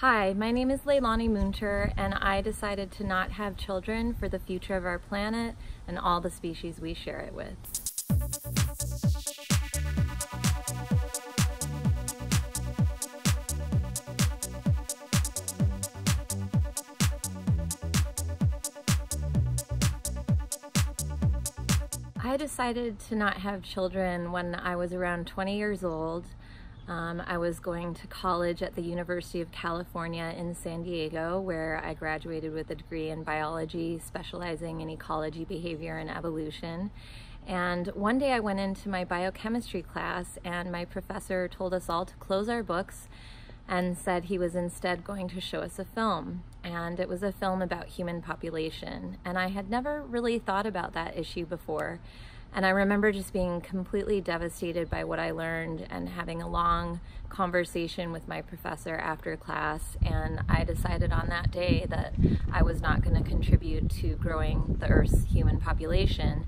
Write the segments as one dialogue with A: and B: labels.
A: Hi, my name is Leilani Münter, and I decided to not have children for the future of our planet and all the species we share it with. I decided to not have children when I was around 20 years old. I was going to college at the University of California in San Diego, where I graduated with a degree in biology, specializing in ecology, behavior, and evolution. And one day I went into my biochemistry class, and my professor told us all to close our books and said he was instead going to show us a film. And it was a film about human population. And I had never really thought about that issue before. And I remember just being completely devastated by what I learned and having a long conversation with my professor after class. And I decided on that day that I was not going to contribute to growing the Earth's human population.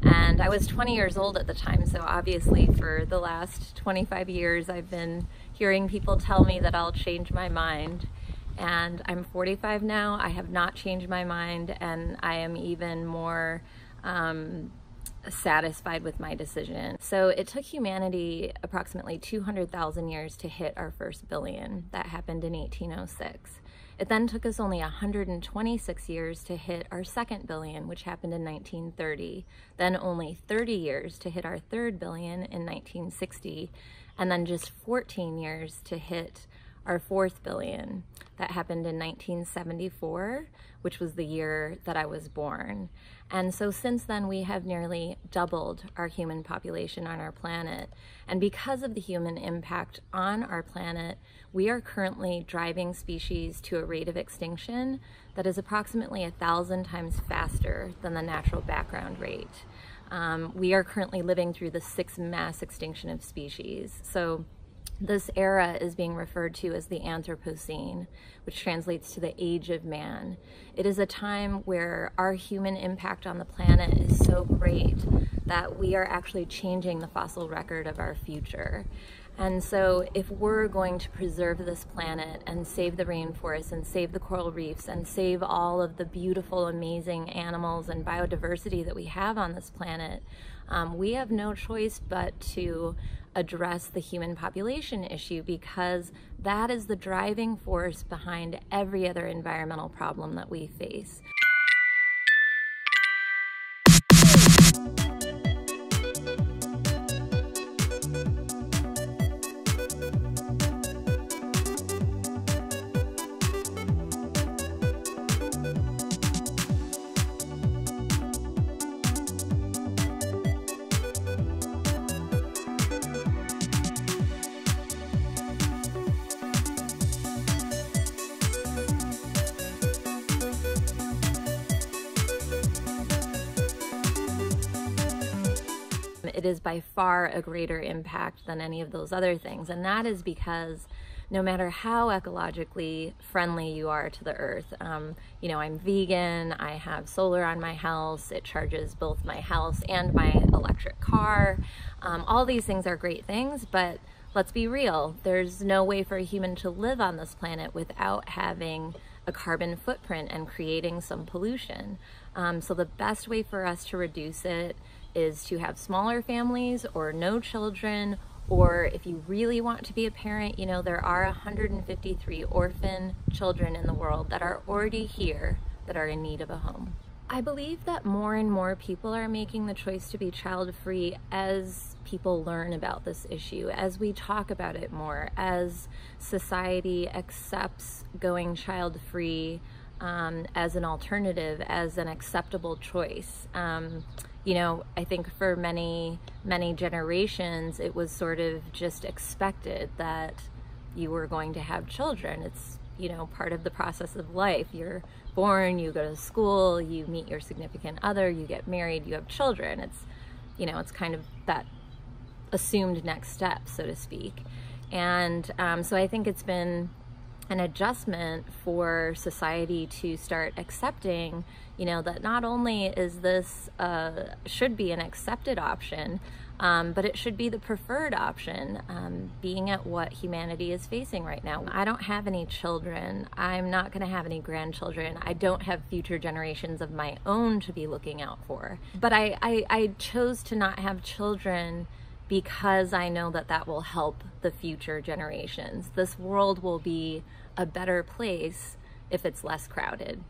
A: And I was 20 years old at the time, so obviously for the last 25 years I've been hearing people tell me that I'll change my mind. And I'm 45 now, I have not changed my mind, and I am even more satisfied with my decision. So it took humanity approximately 200,000 years to hit our first billion. That happened in 1806. It then took us only 126 years to hit our second billion, which happened in 1930. Then only 30 years to hit our third billion in 1960. And then just 14 years to hit our fourth billion. That happened in 1974, which was the year that I was born. And so since then, we have nearly doubled our human population on our planet. And because of the human impact on our planet, we are currently driving species to a rate of extinction that is approximately 1,000 times faster than the natural background rate. We are currently living through the sixth mass extinction of species. So this era is being referred to as the Anthropocene, which translates to the age of man. It is a time where our human impact on the planet is so great that we are actually changing the fossil record of our future. And so if we're going to preserve this planet and save the rainforests and save the coral reefs and save all of the beautiful, amazing animals and biodiversity that we have on this planet, we have no choice but to address the human population issue, because that is the driving force behind every other environmental problem that we face. It is by far a greater impact than any of those other things, and that is because no matter how ecologically friendly you are to the earth, you know, I'm vegan, I have solar on my house, it charges both my house and my electric car. All these things are great things, but let's be real, there's no way for a human to live on this planet without having a carbon footprint and creating some pollution. So the best way for us to reduce it is to have smaller families or no children, or if you really want to be a parent, you know, there are 153 orphan children in the world that are already here that are in need of a home. I believe that more and more people are making the choice to be child-free as people learn about this issue, as we talk about it more, as society accepts going child-free as an alternative, as an acceptable choice. You know, I think for many generations, it was sort of just expected that you were going to have children. It's, you know, part of the process of life. You're born, you go to school, you meet your significant other, you get married, you have children. It's, you know, it's kind of that assumed next step, so to speak. And so I think it's been an adjustment for society to start accepting, you know, that not only is this should be an accepted option, but it should be the preferred option, being at what humanity is facing right now. I don't have any children. I'm not going to have any grandchildren. I don't have future generations of my own to be looking out for. But I chose to not have children because I know that that will help the future generations. This world will be a better place if it's less crowded.